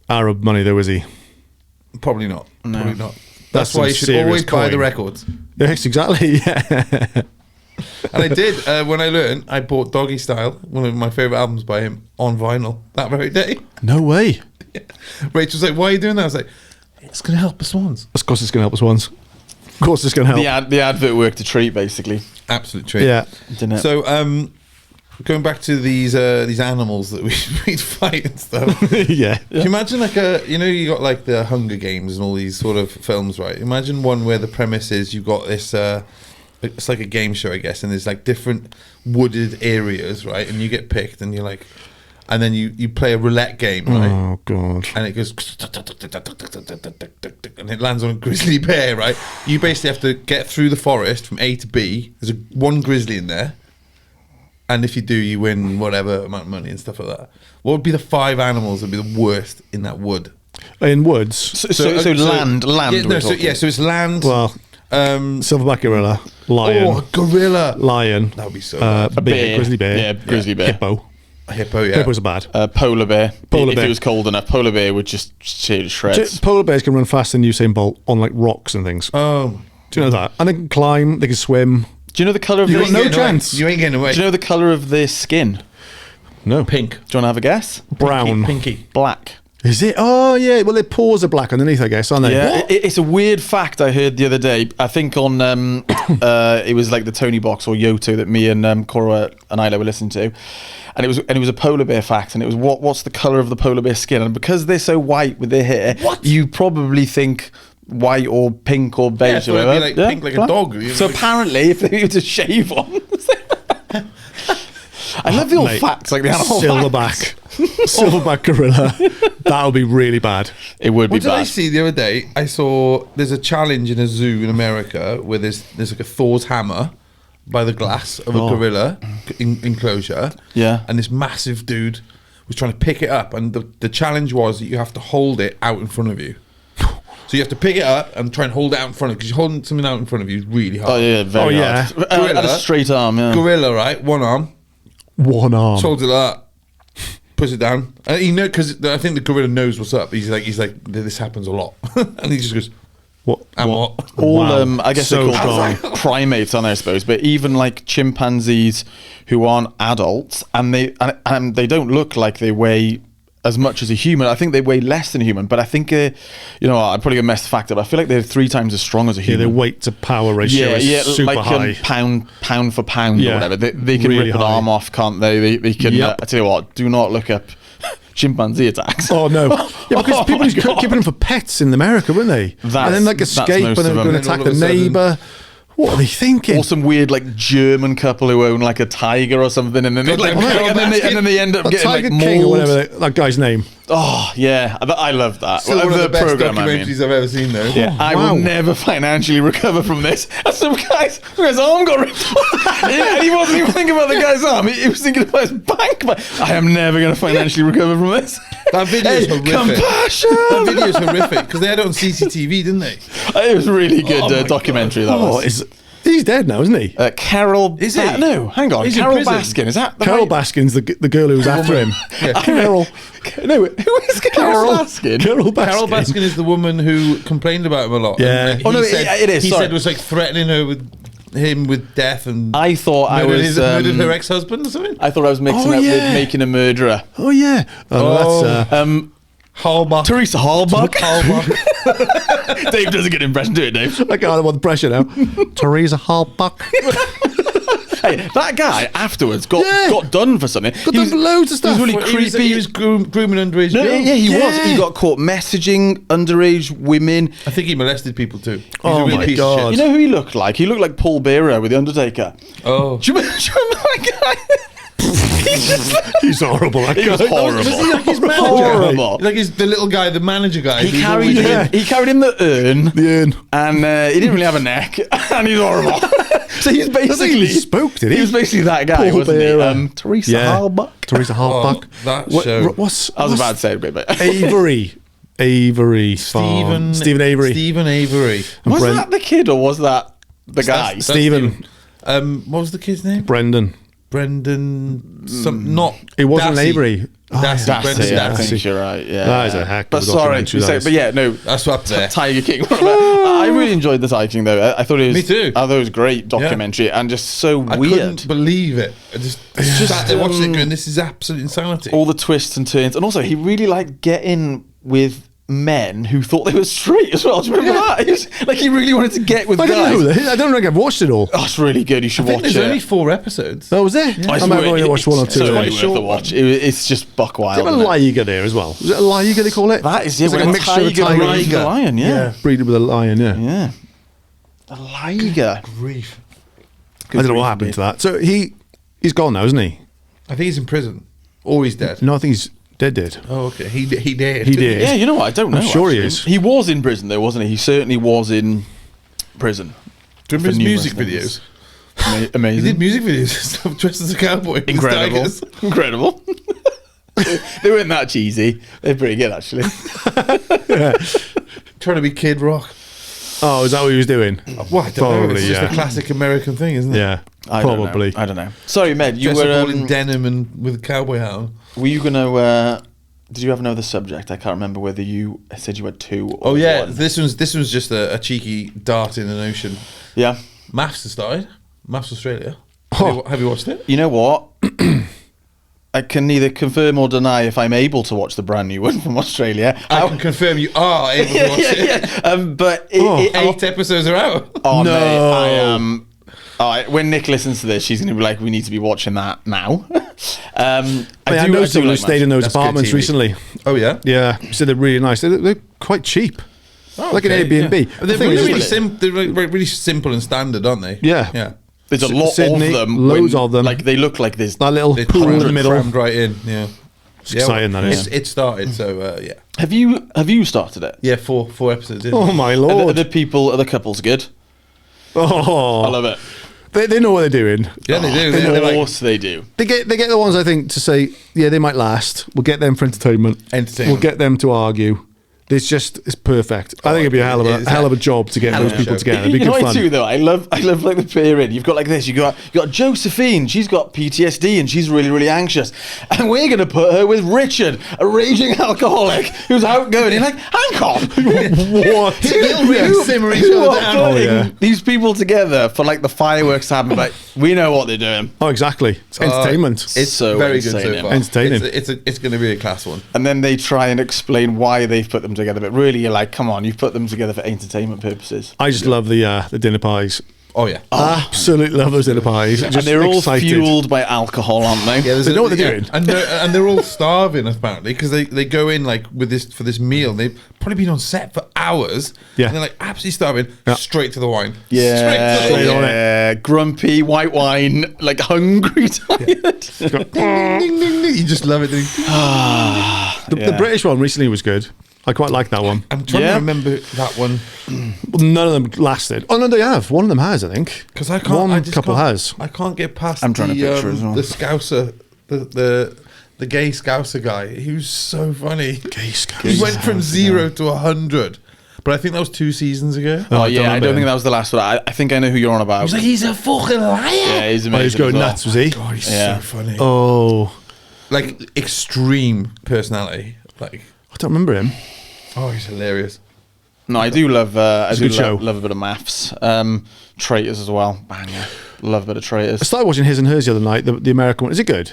Arab money, though, is he? Probably not. No. Probably not. That's That's why you some should always serious buy the coin. records. Yes, exactly. Yeah. And I did. When I learned, I bought Doggy Style, one of my favourite albums by him, on vinyl that very day. No way. Rachel's like, why are you doing that? I was like, it's going to help the Swans. Of course it's going to help us once. Of course it's going to help. The advert worked a treat, basically. Absolute treat. Yeah. Didn't it? So, going back to these animals that we'd fight and stuff. Yeah. Can you imagine you got like the Hunger Games and all these sort of films, right? Imagine one where the premise is you've got this, it's like a game show, I guess, and there's like different wooded areas, right? And you get picked and you're like, and then you play a roulette game, right? Oh, God. And it goes, and it lands on a grizzly bear, right? You basically have to get through the forest from A to B. There's one grizzly in there. And if you do, you win whatever amount of money and stuff like that. What would be the 5 animals that would be the worst in that wood? In woods. So land. Yeah, we're so talking. it's land. Well, silverback gorilla, lion, oh, a gorilla. lion. That would be so bad. A big grizzly bear. Yeah, grizzly bear. Hippo. A hippo, yeah. Hippos are bad. Polar bear. Polar if bear. it was cold enough, polar bear would just tear to shreds. Polar bears can run faster than Usain Bolt on like rocks and things. Oh, Do you know that? And they can climb, they can swim. Do you know the colour of You their got no getting away. chance. You ain't getting away. Do you know the colour of their skin? No. Pink. Do you want to have a guess? Brown. Pinky. Black. Is it? Oh, yeah. Well, their paws are black underneath, I guess, aren't they? Yeah, it's a weird fact I heard the other day. I think on it was like the Tony Box or Yoto that me and Cora and Isla were listening to, and it was a polar bear fact, and it was what's the color of the polar bear skin, and because they're so white with their hair, you probably think white or pink or beige Yeah, or so it'd be whatever. like pink like a black. dog. So apparently, if they were to shave on. I love the old Mate, facts, like the animal facts. Silverback. Silverback gorilla. That would be really bad. It would be What did I bad. see the other day? I saw there's a challenge in a zoo in America where there's like a Thor's hammer, by the glass of a gorilla enclosure. Yeah. And this massive dude was trying to pick it up, and the challenge was that you have to hold it out in front of you. So you have to pick it up and try and hold it out in front of you, because holding something out in front of you is really hard. Oh yeah, very hard. Gorilla, At a straight arm, yeah. Gorilla, right? One arm. Holds it like that. Puts it down. And because I think the gorilla knows what's up. He's like, this happens a lot. And he just goes, what? All I guess So they're called primates, aren't they, I suppose? But even like chimpanzees who aren't adults, and they don't look like they weigh as much as a human. I think they weigh less than a human, but I think I'm probably gonna mess the fact up. I feel like they're 3 times as strong as a human. Their weight to power ratio is super like high. Pound for pound or whatever. They can really rip an high. arm off, can't they? They can. Yep. I tell you what, do not look up chimpanzee attacks. Oh no! Yeah, because people used to keep them for pets in America, weren't they? And then like that's escape and most then of go and them. attack And all the of a sudden- neighbour. What are they thinking? Or some weird like German couple who own like a tiger or something, and then they Got like, that and then they end up A getting Tiger like King or mauled. whatever that guy's name. Oh yeah, I love that. Still one of the best programme, I mean. documentaries I've ever seen, though. Yeah, I wow. will never financially recover from this. And some guy's arm got ripped off. And he wasn't even thinking about the guy's arm. He was thinking about his bank. But I am never going to financially recover from this. That video is horrific. Compassion. That video is horrific because they had it on CCTV, didn't they? It was really good my documentary. That Oh, was. he's dead now, isn't he? Carol. Is he? No, hang on. He's in Carol prison. Baskin. Is that the Carol right- Baskin's the girl who was after him. Carol. No, who is Carol Baskin? Carol Baskin. Carol Baskin is the woman who complained about him a lot. Yeah. And Oh, no, said, it is, He sorry. said was like threatening her with death and I thought I was murdered her ex-husband or something. I thought I was mixing Oh, up yeah. with Making a Murderer. Oh yeah. Oh, that's Hallmark. Teresa Hallbuck. Hallmark. Dave does a good impression. Do it, Dave. I can't I'm on the pressure now. Teresa Hallbuck. Hey, that guy afterwards got Yeah. got done for something. Got done for loads of stuff. He was really creepy. He was grooming underage No, girls. yeah, he was. Yeah. He got caught messaging underage women. I think he molested people too. He's Oh a real my piece God. of You shit. know who he looked like? He looked like Paul Bearer with The Undertaker. Oh. Do you remember that guy? He's just He's horrible. That he was guy. horrible. Was he like his manager? Horrible. Like the little guy, the manager guy. He who's carried always in, in. he carried in the urn, The urn. and he didn't really have a neck, and he's horrible. So he's I don't think basically he spoke, did he? He was basically that guy, Paul wasn't Bearer. he? Teresa Yeah. Hallbuck. Teresa Hallbuck. that show. What's I was about to say it, but Avery. Avery. Farm. Stephen Avery. Stephen Avery. And was Brent- that the kid or was that the guy? That's Stephen. What was the kid's name? Brendan. Brendan. Not. It wasn't Dassey. Avery. Oh, That's yeah. it, Brendan Yeah, I Dassey. think you're right. Yeah, That is a heck of But a sorry, documentary, that is. but yeah, no. That's up there. Tiger King. I really enjoyed the Tiger King though. I thought it was. Me too. I thought it was a great documentary and just so I weird. couldn't believe it. I just sat there watching it going, this is absolute insanity. All the twists and turns, and also he really liked getting with men who thought they were straight as well. Do you remember that? He was, like he really wanted to get with I guys. don't know. I don't think I've watched it all. Oh, it's really good. You should I think watch there's it. only 4 episodes. Oh, was there? Oh, I it's might have really- only watched one or it's two. totally Quite a worth short the one. watch. It's just buck wild. Is it a isn't it? liger there as well? Is it a liger they call it? That is, yeah, It's like when a a mixture of a tiger tiger breeds and a lion, yeah. Breeded with a lion, yeah. Yeah. A liger. Grief. I don't know what happened to that. So he's gone now, isn't he? I think he's in prison. Or he's dead. No, I think he's dead. Oh, okay. He did. He did. Yeah, you know what? I don't know. I'm sure he actually. is. He was in prison, though, wasn't he? He certainly was in prison. Do you remember his For music numerous videos? things. He Amazing. did music videos and stuff dressed as a cowboy. with Incredible. tigers. Incredible. They weren't that cheesy. They're pretty good, actually. Trying to be Kid Rock. Oh, is that what he was doing? Well, I don't know. Probably, It's just yeah. a classic American thing, isn't it? Yeah, I don't know. probably. I don't know. Sorry, Med. You Dress up were. all in denim and with a cowboy hat on. Were you gonna? Did you have another subject? I can't remember whether you said you had 2 or Oh yeah, one. this was just a cheeky dart in an ocean. Yeah. Maths has started. Maths Australia. Oh. Have you watched it? You know what? I can neither confirm or deny if I'm able to watch the brand new one from Australia. I can confirm you are able to watch it. But 8 episodes are out. Oh, No. mate, I am. When Nick listens to this, she's going to be like, "We need to be watching that now." I know someone who stayed in those That's good apartments TV. recently. Oh yeah. Yeah, he said they're really nice. They're quite cheap. Like an okay, Airbnb. yeah. The They're thing really, is, they're really simple and standard, aren't they? Yeah. Yeah. There's a lot Sydney, of them. loads of them. Like they look like there's. that little They're pool in the crammed- middle. crammed right in. Yeah. It's exciting, that is. It started, so yeah. Have you started it? Yeah, four episodes in. Oh my Are lord! the couples good? I Oh, love it. They know what they're doing. Yeah, they do. Of They're like course they do. They get the ones, I think, to say, yeah, they might last. We'll get them for entertainment. We'll get them to argue. It's perfect. I think it'd be a hell of a job to get those people together. It'd be You good know what fun. I do though? I love like the period. You've got like this. You got Josephine. She's got PTSD and she's really really anxious. And we're gonna put her with Richard, a raging alcoholic who's outgoing. You're like, hang on, What? They'll really simmer each who other are down. putting yeah. these people together for like the fireworks to happen? Like we know what they're doing. Oh, exactly. It's entertainment. It's So very good insane, so yeah. far. Entertaining. It's going to be a class one. And then they try and explain why they've put them together, but really you're like, come on, you've put them together for entertainment purposes. I just love the dinner pies. Oh yeah. Absolutely love those dinner pies. And Just they're all excited. fueled by alcohol, aren't they? Yeah, They know what they're doing. and they're all starving apparently because they go in like with this meal. They've probably been on set for hours. Yeah. and they're like absolutely starving. Yeah. Straight to the wine. Yeah, straight to the wine. yeah. Grumpy, white wine, like hungry, tired. Ding, ding, ding, ding. You just love it. The British one recently was good. I quite like that one. I'm trying Yeah. to remember that one Well, none of them lasted. Oh no, they have. One of them has, I think. because I can't. One I just couple can't, has. I can't get past. I'm trying to picture as well. the Scouser, the gay Scouser guy. He was so funny. Gay Scouser. He went from 0 to 100, but I think that was 2 seasons ago. Oh I don't yeah, I remember don't think him. that was the last one. I think I know who you're on about. He's a fucking liar. Yeah, he's Oh, amazing. he was going as well. nuts, was he? God, he's Yeah. so funny. Oh, Like extreme personality. Like, I don't remember him. oh, he's hilarious. No, I do love. I It's a do good show. love a bit of maths. Traitors as well. Banger. Love a bit of I Traitors. started watching His and Hers the other night. The American one. Is it good?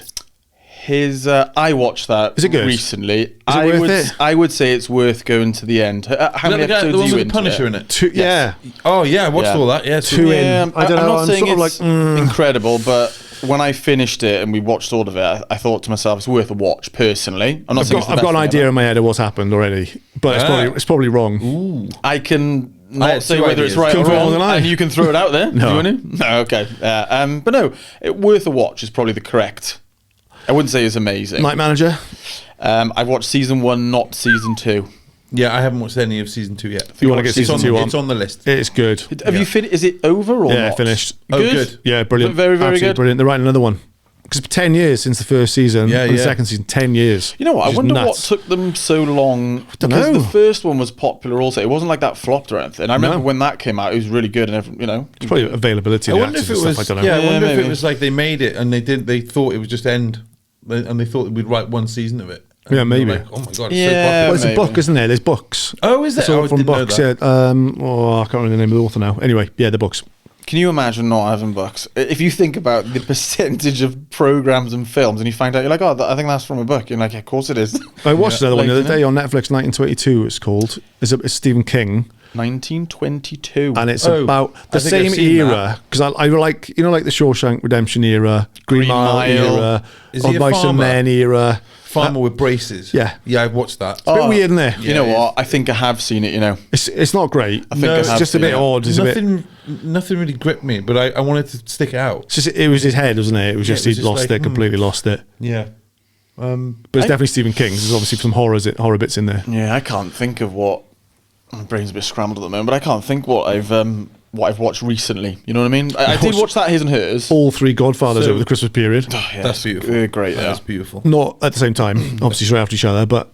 I watched that. Is it good? Recently? Is it worth it? I would say it's worth going to the end. How many episodes the are one you with into? the Punisher in it? Two. Yeah. Oh yeah, I watched Yeah. all that. Yeah, Two in. Yeah, I don't know, I'm not I'm saying sort of it's like, incredible, but when I finished it and we watched all of it, I thought to myself, it's worth a watch. Personally, I'm not saying it's the I've got best an thing idea ever. in my head of what's happened already, but it's probably wrong. I can I not had say two whether ideas. it's right or Confirm wrong, or deny. and you can throw it out there. No. Do you want to? No, okay. But no, worth a watch is probably the correct. I wouldn't say it's amazing. Night Manager. I've watched season 1, not season 2. yeah. I haven't watched any of season 2 yet. You want to get It's season on, 2 on? It's on the list. It's good. Have you finished? Is it over or Yeah, not? finished. Oh, Good. good. Yeah, brilliant. Very, very Absolutely good. brilliant. They're writing another one because 10 years since the first season. Yeah, and the yeah. second season, 10 years. You know what? I Which is wonder what nuts. took them so long. don't Because know. the first one was popular also. It wasn't like that flopped or anything. I remember No. when that came out, it was really good and everything, It's probably availability. I of wonder if actors it and was. stuff, I don't know. Yeah, I wonder if maybe. it was like they made it and they thought it would just end, and they thought we'd write one season of it. And Yeah, they were maybe. Like, oh my god, it's Yeah, so Well, popular. it's a maybe. book, isn't there? There's books. Oh, is it? It's all Oh, I from didn't know books. that. Yeah. I can't remember the name of the author now. Anyway, yeah, the books. Can you imagine not having books? If you think about the percentage of programs and films and you find out, you're like, oh, I think that's from a book. You're like, yeah, of course it is. I watched another one the Like, other day on Netflix. 1922. It's called. It's Stephen King, 1922. and it's Oh, about I the think I've same seen era. Because I like like the Shawshank Redemption era, Green Mile era, Is he a Mice and farmer? Men era. Farmer with braces. Yeah. yeah, I've watched that. It's a bit weird, isn't it? You know Yeah, it what? I think I have seen it, you know. It's not great. I think I it's have just a seen bit it. odd. It's a bit. Nothing really gripped me, but I wanted to stick it out. It's just, it was his head, wasn't it? It was Yeah, just it was he'd just lost like, it, completely lost it. Yeah. But it's definitely Stephen King. There's obviously some horror bits in there. Yeah, I can't think of what. My brain's a bit scrambled at the moment, but I can't think what I've watched recently. You know what I mean? I did watch that His and Hers. All three Godfathers So- over the Christmas period. Yeah, That's beautiful. They're great. That Yeah. is beautiful. Not at the same time, obviously straight after each other, but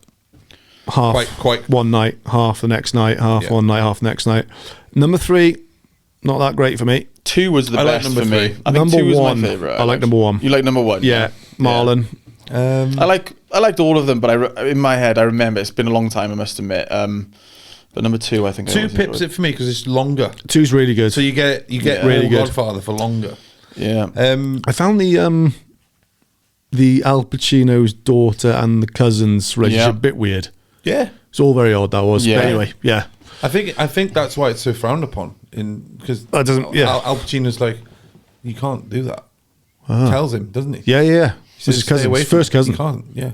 half Quite- one night, half the next night, half Yeah. one night, half the next night. Number 3, not that great for me. 2 was the I like best number for me. 3. I think Number 2 was 1, my favourite. I like number 1. You like number 1? Yeah, Marlon. I liked all of them, but in my head I remember it's been a long time. I must admit. But number 2, I think. I 2 always pips enjoyed. it for me because it's longer. 2's really good. So you get Yeah. Really really good. Godfather for longer. Yeah. I found the Al Pacino's daughter and the cousin's relationship Yeah. a bit weird. Yeah. It's all very odd, that was. Yeah. But anyway, yeah. I think that's why it's so frowned upon because That doesn't- yeah. Al Pacino's like, you can't do that. Tells him, doesn't he? Yeah, yeah. He It's his says, "Stay cousin, away his from first it." cousin. You can't. Yeah.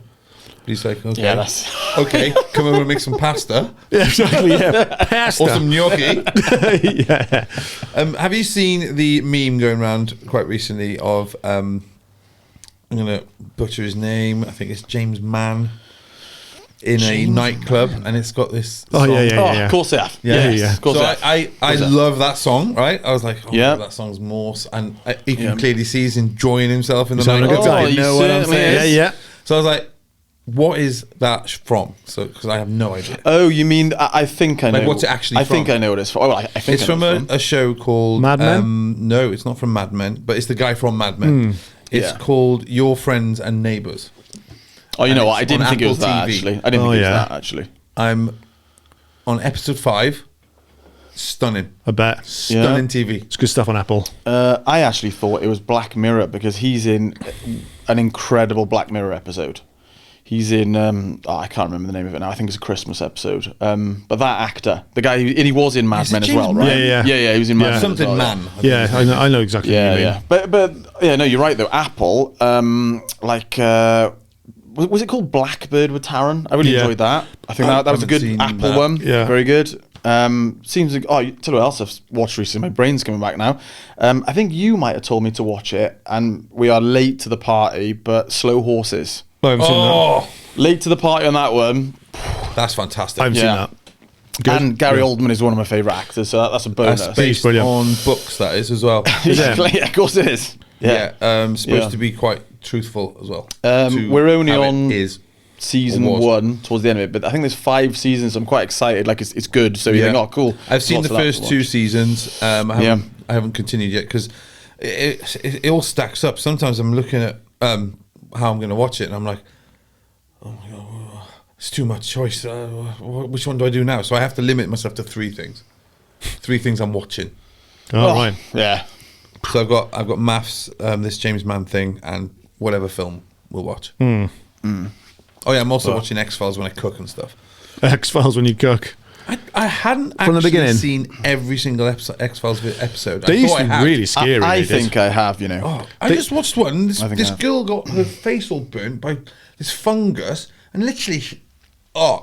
But he's like, okay, Yeah, that's. okay, come over and make some pasta Yeah, exactly, yeah. Pasta. or some gnocchi. yeah. Have you seen the meme going around quite recently of I'm gonna butcher his name. I think it's James Mann. in a nightclub, and it's got this. Oh, song. yeah. Of course they have. Yeah, yeah. Of course So they have. I love that song, right? I was like, Yeah. that song's Morse, and you can clearly see he's enjoying himself in the having a nightclub. good time. You know what I'm certainly saying? is. Yeah. So I was like, what is that from? So because I have no idea. Oh, you mean I think I know. Like, what's it actually I think from? I know what it's from. Oh, I think It's I know from what it's a show called Mad Men? No, it's not from Mad Men, but it's the guy from Mad Men. It's Yeah. called Your Friends and Neighbours. Oh, you know and what? I it's didn't on think it was Apple that TV. actually. I didn't Oh, think it was yeah. that actually. I'm on episode 5. Stunning. I bet. Stunning TV. It's good stuff on Apple. I actually thought it was Black Mirror because he's in an incredible Black Mirror episode. He's in, I can't remember the name of it now. I think it's a Christmas episode. But that actor, the guy, and he was in Mad Is it Men as James well, right? Mann? Yeah, he was in Mad Yeah. Men as Something well, man. I think Yeah, it's I know exactly what you mean. Yeah. But yeah, no, you're right though. Apple, was it called Blackbird with Taron? I really Yeah. enjoyed that. I think that was a haven't good seen Apple that. one. Yeah. Very good. Seems like, you tell you what else I've watched recently. My brain's coming back now. I think you might have told me to watch it, and we are late to the party. But Slow Horses, I haven't seen that. Oh, late to the party on that one. that's fantastic. I haven't Yeah. seen that. Good. And Gary Yeah. Oldman is one of my favourite actors, so that's a bonus. That's based brilliant. on books, that is, as well. Exactly, yeah, of course it is. Yeah. Supposed Yeah. to be quite truthful as well. to We're only how it on is. season Or was. 1 towards the end of it, but I think there's 5 seasons. So I'm quite excited. Like it's good. So you think, oh, cool. I've seen Lots the of that first to 2 watch. seasons. I haven't continued yet because it all stacks up. Sometimes I'm looking at how I'm going to watch it, and I'm like, oh my god, it's too much choice. Which one do I do now? So I have to limit myself to 3 things. 3 things I'm watching. Oh, right. Yeah. So I've got maths, this James Mann thing, and whatever film we'll watch. Oh yeah, I'm also watching X-Files when I cook and stuff. X-Files when you cook. I hadn't From the actually beginning? seen every single X-Files episode. They I used thought to I be had. really scary. I they did. think I have, you know. Oh, I just watched one. This, I think I this have. girl got her face all burnt by this fungus, and literally, I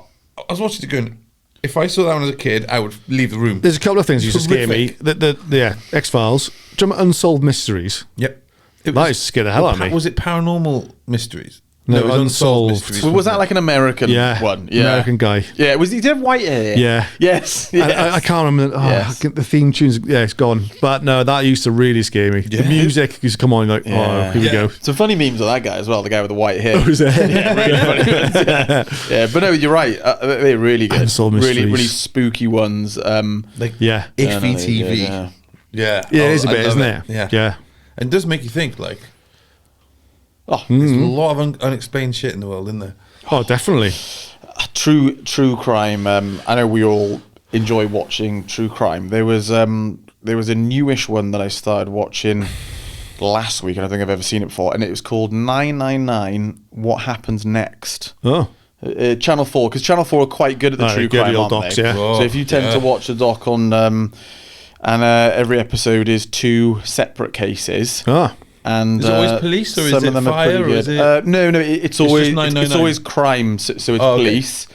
was watching it going, if I saw that one as a kid, I would leave the room. There's a couple of things used to scare me. Horrific. X-Files. Do you remember Unsolved Mysteries? Yep. That used to scare the hell out of me. Was it Paranormal Mysteries? No, it was Unsolved. Mysteries. Was that like an American Yeah. one? Yeah. American guy. Yeah. Was he did have white hair? Yeah. Yes. yes. I can't remember. Oh, Yes. the theme tunes. Yeah, it's gone. But no, that used to really scare me. The Yeah. music used to come on like, oh, Yeah. here we Yeah. go. Some funny memes of that guy as well, the guy with the white hair. Was there? Yeah, really funny ones, yeah. Yeah, but no, you're right. They're really good. Unsolved really, Mysteries. really spooky ones. Like Yeah. iffy Yeah, no, they're TV. good, yeah. Yeah. Yeah, it is a I bit, love isn't it? Yeah. Yeah. And it does make you think, like, Oh, there's a lot of unexplained shit in the world, isn't there? Oh, definitely. true crime. I know we all enjoy watching true crime. There was a newish one that I started watching last week, and I think I've ever seen it before, and it was called 999 What Happens Next. Oh. Channel 4, because Channel 4 are quite good at the Oh, true good crime, old aren't docs, they? yeah. So if you tend to watch a doc on, and every episode is 2 separate cases. Ah. And Is it always police, or is some it of them are fire, pretty or is good. it- No, it's always just 999? it's always crime, so it's Oh, okay. police.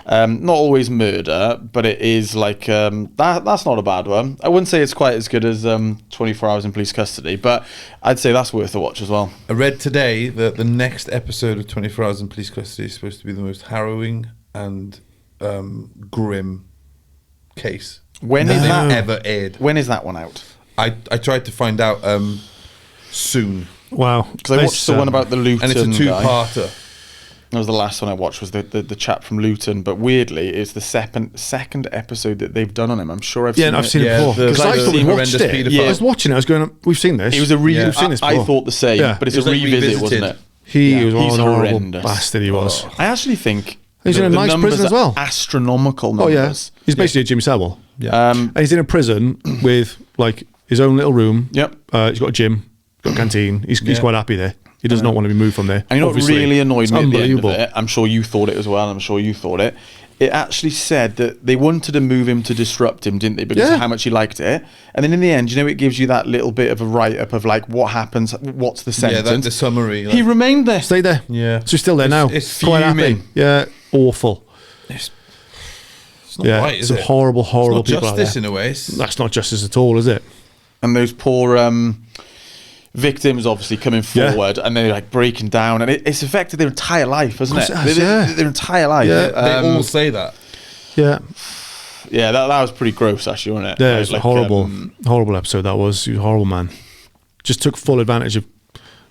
Not always murder, but it is like that's not a bad one. I wouldn't say it's quite as good as 24 Hours in Police Custody, but I'd say that's worth a watch as well. I read today that the next episode of 24 Hours in Police Custody is supposed to be the most harrowing and grim case When that is they've that? ever aired. When is that one out? I tried to find out soon, Wow. Because I watched the one about the Luton and it's a guy. two-parter. That was the last one I watched, was the chap from Luton. But weirdly, it's the second episode that they've done on him. I'm sure I've Yeah, seen and I've it. seen Yeah, it before. the Because I like thought we horrendous watched it. paedophile. I was watching it. I was going, we've seen this. It was a Yeah. We've seen this I before. thought the same, Yeah. but it's It was a like revisit, wasn't revisited. it? He Yeah. was He's an horrible horrendous. bastard, he was. I actually think He's in a nice numbers prison as are well. astronomical Oh, yeah. numbers. He's basically a Jimmy Savile. Yeah. And he's in a prison with, like, his own little room. Yep. He's got a gym, got a canteen. He's Yeah. quite happy there. He does not want to be moved from there. And you know what obviously. really annoyed It's me at the end of unbelievable. it? I'm sure you thought it as well. I'm sure you thought it. It actually said that they wanted to move him to disrupt him, didn't they? Because Yeah. of how much he liked it. And then in the end, you know, it gives you that little bit of a write-up of like what happens, what's the Yeah, sentence. that's the summary. He remained there. Stay there. Yeah. So he's still there now. It's quite happy. fuming. Yeah. Awful. It's not Yeah. right, is some it? horrible, horrible It's not people out justice there. in a way. That's not justice at all, is it? And those poor victims obviously coming forward and they're like breaking down, and it's affected their entire life, hasn't it? Their entire life. Yeah, they all say that. Yeah. Yeah, that was pretty gross, actually, wasn't it? Yeah, it was like, horrible episode that was. He was a horrible man. Just took full advantage of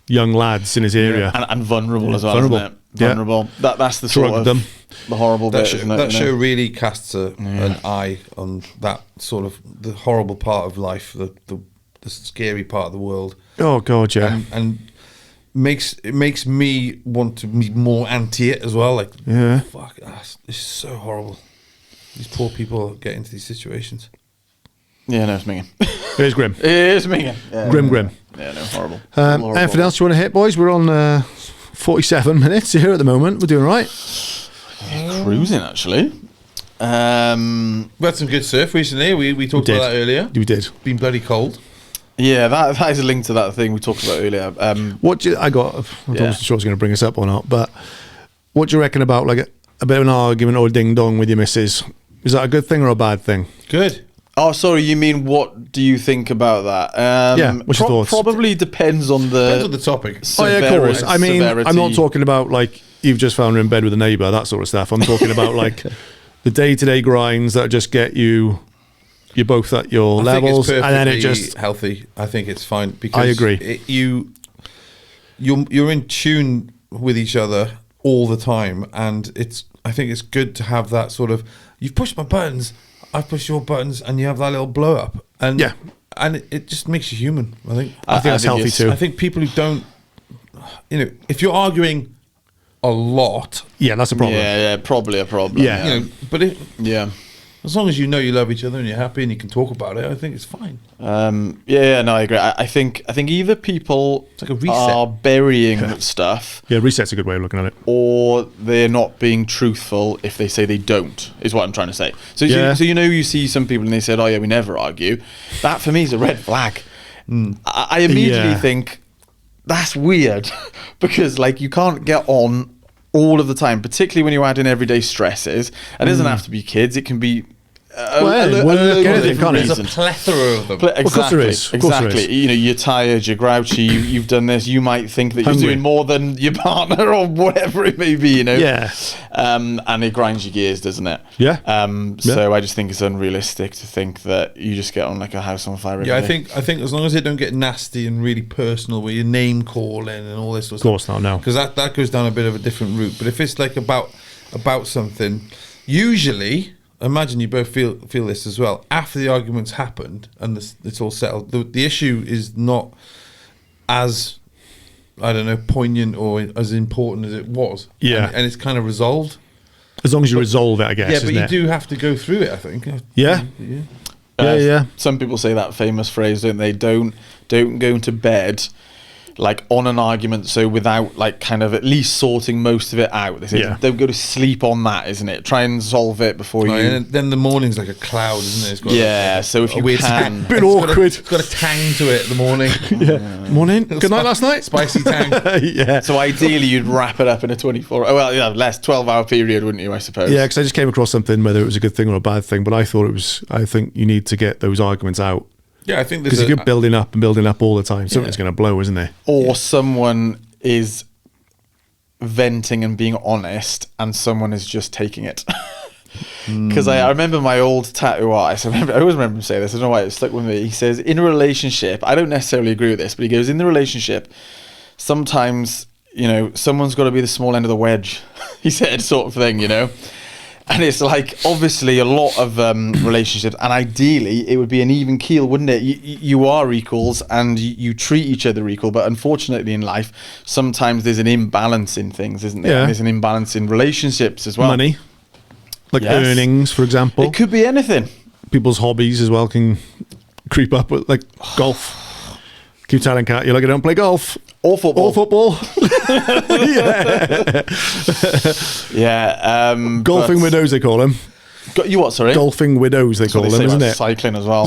young lads in his area. And vulnerable as well, vulnerable. isn't it? Vulnerable. That's the sort of them. The horrible bit, isn't it? That show really casts an eye on that sort of the horrible part of life, the scary part of the world. Oh God, yeah. And it makes me want to be more anti it as well. Like, fuck, it's so horrible. These poor people get into these situations. Yeah, no, it's minging. It is grim. It is minging. Yeah, Grim. Yeah, no, horrible. Anything else you want to hit, boys? We're on 47 minutes here at the moment. We're doing all right. Cruising, actually. We had some good surf recently. We talked about that earlier. We did. Been bloody cold. Yeah, that is a link to that thing we talked about earlier. I wasn't sure I was going to bring this up or not, but what do you reckon about like a bit of an argument or a ding dong with your missus? Is that a good thing or a bad thing? Good. Oh, sorry. You mean what do you think about that? What's your thoughts? Probably depends on the topic. Oh yeah, of course. I mean, I'm not talking about like you've just found her in bed with a neighbour, that sort of stuff. I'm talking about like the day-to-day grinds that just get you're both at your levels, and then it just healthy. I think it's fine because I agree. You're in tune with each other all the time, and I think it's good to have that sort of you've pushed my buttons, I've pushed your buttons, and you have that little blow up, and it just makes you human. I think that's healthy too. I think people who don't, if you're arguing a lot, that's a problem. Yeah, probably a problem. Yeah, but as long as you know you love each other and you're happy and you can talk about it, I think it's fine. No, I agree. I think either people it's like a reset. Are burying stuff. Yeah, reset's a good way of looking at it. Or they're not being truthful if they say they don't, is what I'm trying to say. So you see some people and they said, oh yeah, we never argue. That for me is a red flag. I immediately think that's weird because like you can't get on all of the time, particularly when you add in everyday stresses. It doesn't have to be kids; it can be there's a plethora of them. Exactly. You're tired, you're grouchy, you've done this. You might think that you're doing more than your partner or whatever it may be. And it grinds your gears, doesn't it? Yeah. So I just think it's unrealistic to think that you just get on like a house on fire. I think as long as it don't get nasty and really personal, where you're name calling and all this sort of stuff. Of course not, no. Because that goes down a bit of a different route. But if it's like about something, usually. Imagine you both feel this as well. After the argument's happened and it's all settled, the issue is not as, I don't know, poignant or as important as it was. Yeah. And it's kind of resolved. As long as you resolve it, I guess. Yeah, but you do have to go through it, I think. Yeah. Some people say that famous phrase, don't they? Don't go to bed like on an argument, so without like kind of at least sorting most of it out. They say don't go to sleep on that, isn't it? Try and solve it before you. And then the morning's like a cloud, isn't it? It's got so if you can, bit awkward. It's got a tang to it in the morning. Morning. Good night last night. Spicy tang. So ideally, you'd wrap it up in a 12-hour period, wouldn't you? I suppose. Yeah, because I just came across something, whether it was a good thing or a bad thing, but I think you need to get those arguments out. Yeah, I think because if you're building up all the time, something's going to blow, isn't there? Or someone is venting and being honest, and someone is just taking it. Because I remember my old tattoo artist. I always remember him saying this. I don't know why it stuck with me. He says, in a relationship, I don't necessarily agree with this, but he goes, in the relationship, sometimes someone's got to be the small end of the wedge. He said, sort of thing, And it's like, obviously, a lot of relationships, and ideally, it would be an even keel, wouldn't it? You are equals, and you treat each other equal, but unfortunately in life, sometimes there's an imbalance in things, isn't there? Yeah. And there's an imbalance in relationships as well. Money. Like earnings, for example. It could be anything. People's hobbies as well can creep up, with like golf. Keep telling Kat, you're like, I don't play golf. Or football. Golfing widows, they call them. You what, sorry? Golfing widows, they call them, isn't it? Cycling as well.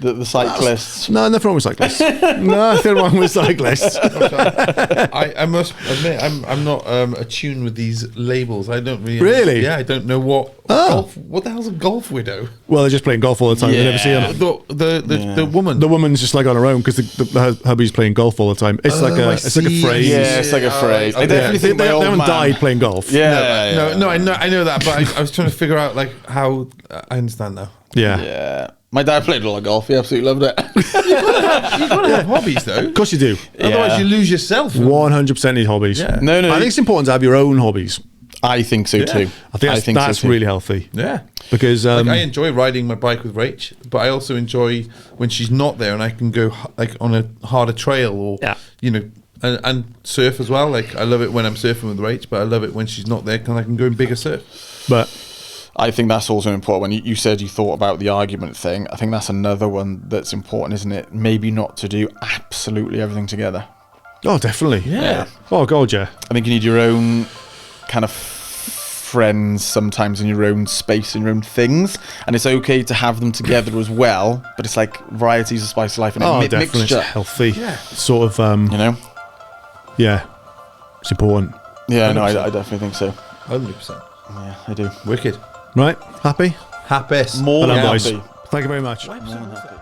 The cyclists. No, nothing wrong with cyclists. Nothing wrong with cyclists. I must admit, I'm not attuned with these labels. I don't really. Really? Yeah, I don't know what Golf, what the hell's a golf widow? Well, they're just playing golf all the time. They never see Yeah. them. The woman. The woman's just like on her own because her hubby's playing golf all the time. It's like I a phrase. Yeah, it's like a phrase. I okay. definitely think They my old haven't man- died playing golf. Yeah, No, I know that, but I was trying to figure out like how. I understand now. Yeah. Yeah. My dad played a lot of golf. He absolutely loved it. You've got to have hobbies though. Of course you do. Otherwise, you lose yourself. 100% need hobbies. Yeah. No, I think it's important to have your own hobbies. I think so too. I think that's so too. really healthy. Yeah. Because Like, I enjoy riding my bike with Rach, but I also enjoy when she's not there and I can go like on a harder trail or you know, and surf as well. Like I love it when I'm surfing with Rach, but I love it when she's not there because I can go in bigger surf. but I think that's also important. When you said you thought about the argument thing, I think that's another one that's important, isn't it? Maybe not to do absolutely everything together. oh, definitely. Yeah. Oh god, yeah. I think you need your own kind of friends sometimes in your own space and your own things, and it's okay to have them together as well, but it's like varieties of spice of life and Oh, a definitely. mixture, It's healthy. Yeah. Sort of. you know. Yeah. It's important. Yeah, no, I definitely think so. 100%. Yeah, I do. Wicked. Right. Happy. Happy. More Well than done, boys. happy. Thank you very much. More than happy.